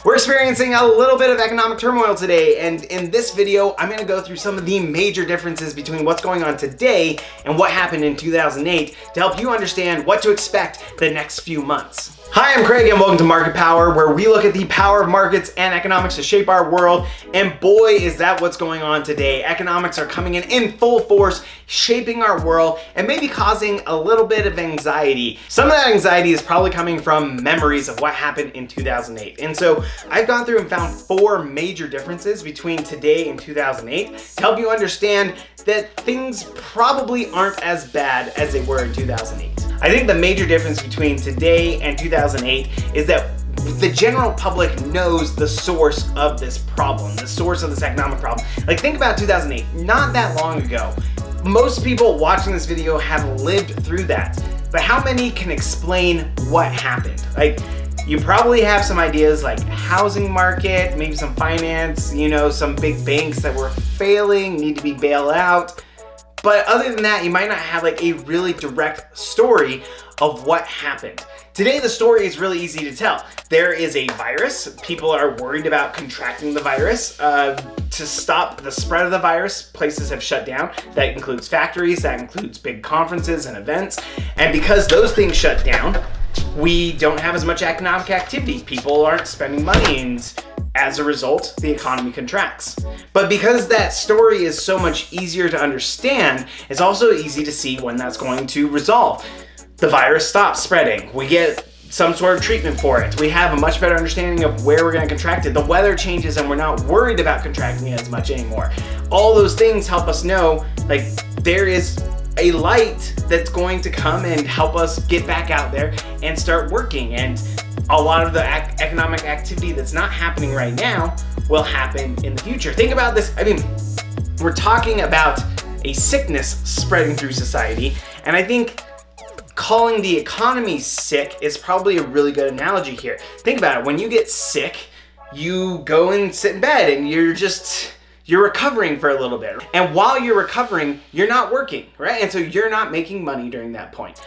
We're experiencing a little bit of economic turmoil today, and in this video, I'm gonna go through some of the major differences between what's going on today and what happened in 2008 to help you understand what to expect the next few months. Hi, I'm Craig and welcome to Market Power, where we look at the power of markets and economics to shape our world. And boy, is that what's going on today. Economics are coming in full force, shaping our world and maybe causing a little bit of anxiety. Some of that anxiety is probably coming from memories of what happened in 2008. And so I've gone through and found 4 major differences between today and 2008 to help you understand that things probably aren't as bad as they were in 2008. I think the major difference between today and 2008 is that the general public knows the source of this problem, the source of this economic problem. Like, think about 2008, not that long ago. Most people watching this video have lived through that, but how many can explain what happened? Like, you probably have some ideas like housing market, maybe some finance, some big banks that were failing, need to be bailed out. But other than that, you might not have like a really direct story of what happened. Today, the story is really easy to tell. There is a virus. People are worried about contracting the virus. To stop the spread of the virus, places have shut down. That includes factories, that includes big conferences and events. And because those things shut down, we don't have as much economic activity. People aren't spending money, and as a result, the economy contracts. But because that story is so much easier to understand, it's also easy to see when that's going to resolve. The virus stops spreading. We get some sort of treatment for it. We have a much better understanding of where we're going to contract it. The weather changes and we're not worried about contracting it as much anymore. All those things help us know, like, there is a light that's going to come and help us get back out there and start working. And a lot of the economic activity that's not happening right now will happen in the future. Think about this. I mean, we're talking about a sickness spreading through society, and I think calling the economy sick is probably a really good analogy here. Think about it. When you get sick, you go and sit in bed and you're recovering for a little bit. And while you're recovering, you're not working, right? And so you're not making money during that point.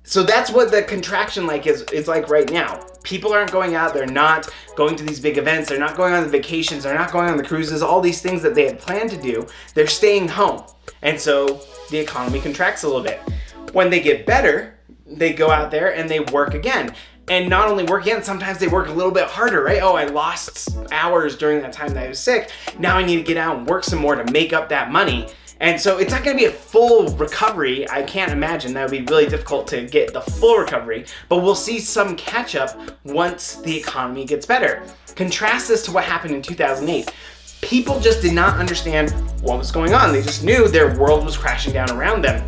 So that's what the contraction is like right now. People aren't going out, they're not going to these big events, they're not going on the vacations, they're not going on the cruises, all these things that they had planned to do, they're staying home. And so the economy contracts a little bit. When they get better, they go out there and they work again. And not only work again, sometimes they work a little bit harder, right? Oh, I lost hours during that time that I was sick. Now I need to get out and work some more to make up that money. And so it's not gonna be a full recovery. I can't imagine. That would be really difficult to get the full recovery, but we'll see some catch up once the economy gets better. Contrast this to what happened in 2008. People just did not understand what was going on. They just knew their world was crashing down around them.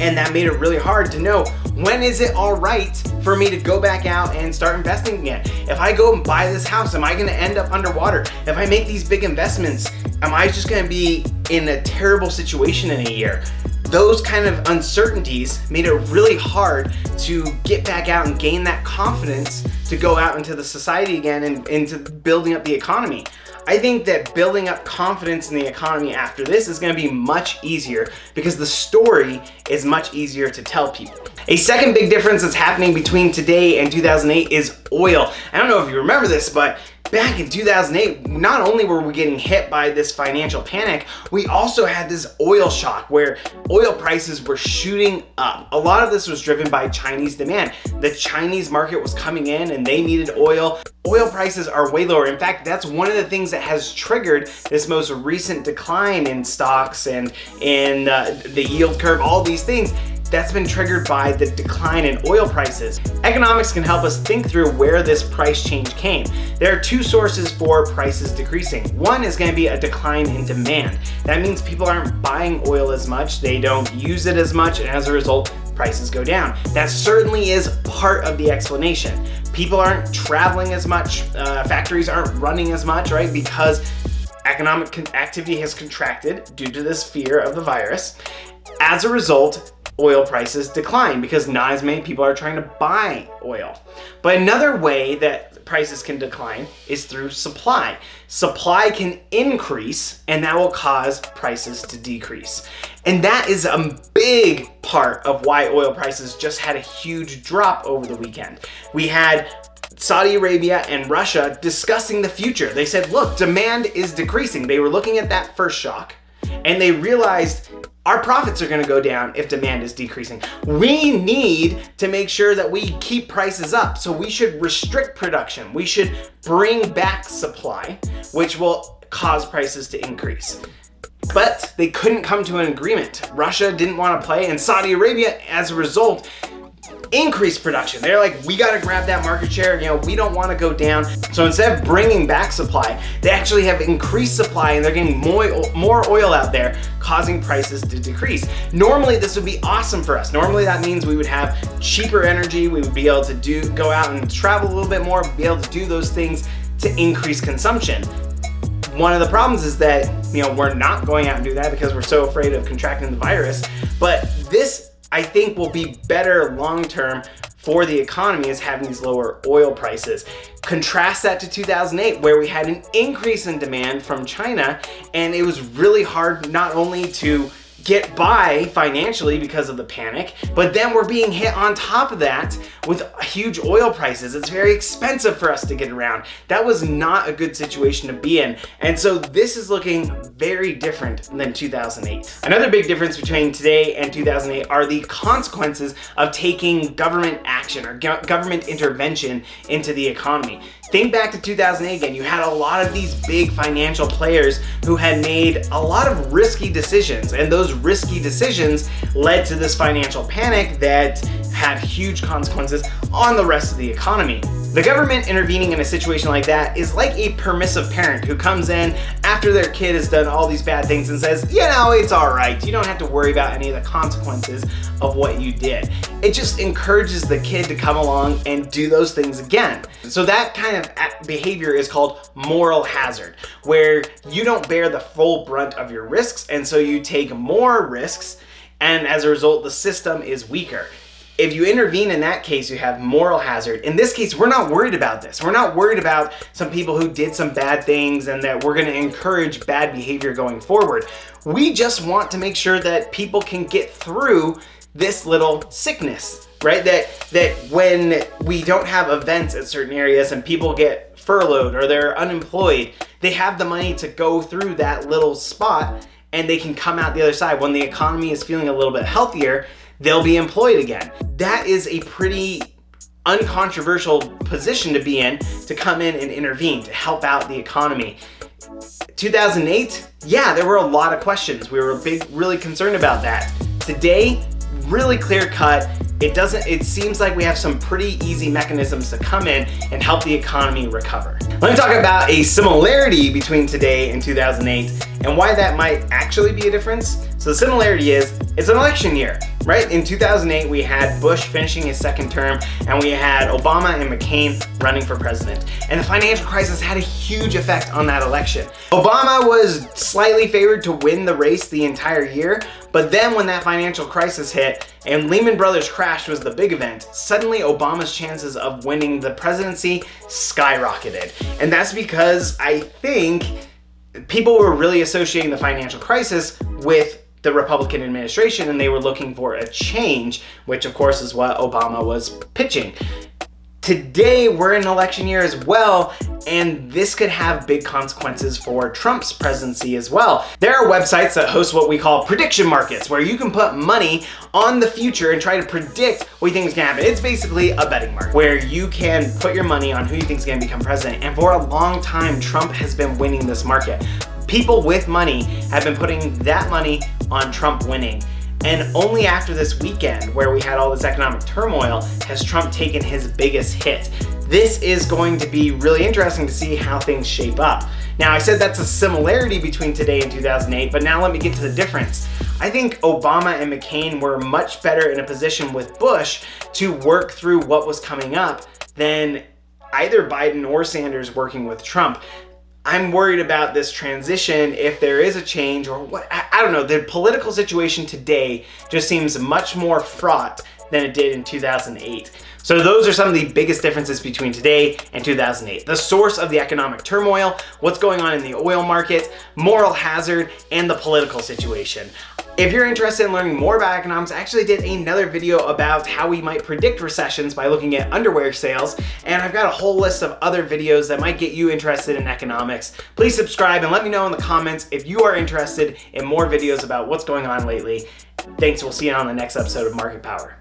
And that made it really hard to know, when is it all right for me to go back out and start investing again? If I go and buy this house, am I gonna end up underwater? If I make these big investments, am I just gonna be in a terrible situation in a year? Those kind of uncertainties made it really hard to get back out and gain that confidence to go out into the society again and into building up the economy. I think that building up confidence in the economy after this is going to be much easier because the story is much easier to tell people. A second big difference that's happening between today and 2008 is oil. I don't know if you remember this, but back in 2008, not only were we getting hit by this financial panic, we also had this oil shock where oil prices were shooting up. A lot of this was driven by Chinese demand. The Chinese market was coming in and they needed oil. Oil prices are way lower. In fact, that's one of the things that has triggered this most recent decline in stocks and in the yield curve, all these things. That's been triggered by the decline in oil prices. Economics can help us think through where this price change came. There are 2 sources for prices decreasing. One is going to be a decline in demand. That means people aren't buying oil as much, they don't use it as much, and as a result, prices go down. That certainly is part of the explanation. People aren't traveling as much, factories aren't running as much, right? Because economic activity has contracted due to this fear of the virus. As a result, oil prices decline because not as many people are trying to buy oil. But another way that prices can decline is through supply. Supply can increase and that will cause prices to decrease. And that is a big part of why oil prices just had a huge drop over the weekend. We had Saudi Arabia and Russia discussing the future. They said, look, demand is decreasing. They were looking at that first shock and they realized our profits are going to go down if demand is decreasing. We need to make sure that we keep prices up. So we should restrict production. We should bring back supply, which will cause prices to increase. But they couldn't come to an agreement. Russia didn't want to play, and Saudi Arabia, as a result, increased production. They're like, we got to grab that market share. We don't want to go down. So instead of bringing back supply, they actually have increased supply and they're getting more oil out there, causing prices to decrease. Normally, this would be awesome for us. Normally, that means we would have cheaper energy. We would be able to go out and travel a little bit more, be able to do those things to increase consumption. One of the problems is that, we're not going out and do that because we're so afraid of contracting the virus. But this, I think, will be better long-term for the economy is having these lower oil prices. Contrast that to 2008, where we had an increase in demand from China, and it was really hard not only to get by financially because of the panic, but then we're being hit on top of that with huge oil prices. It's very expensive for us to get around. That was not a good situation to be in. And so this is looking very different than 2008. Another big difference between today and 2008 are the consequences of taking government action or government intervention into the economy. Think back to 2008 again. You had a lot of these big financial players who had made a lot of risky decisions, and those risky decisions led to this financial panic that had huge consequences on the rest of the economy. The government intervening in a situation like that is like a permissive parent who comes in after their kid has done all these bad things and says, it's all right. You don't have to worry about any of the consequences of what you did. It just encourages the kid to come along and do those things again. So that kind of behavior is called moral hazard, where you don't bear the full brunt of your risks, and so you take more risks, and as a result, the system is weaker. If you intervene in that case, you have moral hazard. In this case, we're not worried about this. We're not worried about some people who did some bad things and that we're going to encourage bad behavior going forward. We just want to make sure that people can get through this little sickness, right? That when we don't have events at certain areas and people get furloughed or they're unemployed, they have the money to go through that little spot and they can come out the other side. When the economy is feeling a little bit healthier, they'll be employed again. That is a pretty uncontroversial position to be in, to come in and intervene, to help out the economy. 2008, there were a lot of questions. We were really concerned about that. Today, really clear cut. It seems like we have some pretty easy mechanisms to come in and help the economy recover. Let me talk about a similarity between today and 2008 and why that might actually be a difference. So the similarity is, it's an election year, right? In 2008, we had Bush finishing his second term and we had Obama and McCain running for president. And the financial crisis had a huge effect on that election. Obama was slightly favored to win the race the entire year, but then when that financial crisis hit and Lehman Brothers crashed was the big event, suddenly Obama's chances of winning the presidency skyrocketed. And that's because I think people were really associating the financial crisis with the Republican administration and they were looking for a change, which of course is what Obama was pitching. Today, we're in an election year as well, and this could have big consequences for Trump's presidency as well. There are websites that host what we call prediction markets, where you can put money on the future and try to predict what you think is gonna happen. It's basically a betting market, where you can put your money on who you think is gonna become president. And for a long time, Trump has been winning this market. People with money have been putting that money on Trump winning. And only after this weekend, where we had all this economic turmoil, has Trump taken his biggest hit. This is going to be really interesting to see how things shape up. Now, I said that's a similarity between today and 2008, but now let me get to the difference. I think Obama and McCain were much better in a position with Bush to work through what was coming up than either Biden or Sanders working with Trump. I'm worried about this transition, if there is a change or what, I don't know. The political situation today just seems much more fraught than it did in 2008. So those are some of the biggest differences between today and 2008. The source of the economic turmoil, what's going on in the oil market, moral hazard, and the political situation. If you're interested in learning more about economics, I actually did another video about how we might predict recessions by looking at underwear sales, and I've got a whole list of other videos that might get you interested in economics. Please subscribe and let me know in the comments if you are interested in more videos about what's going on lately. Thanks, we'll see you on the next episode of Market Power.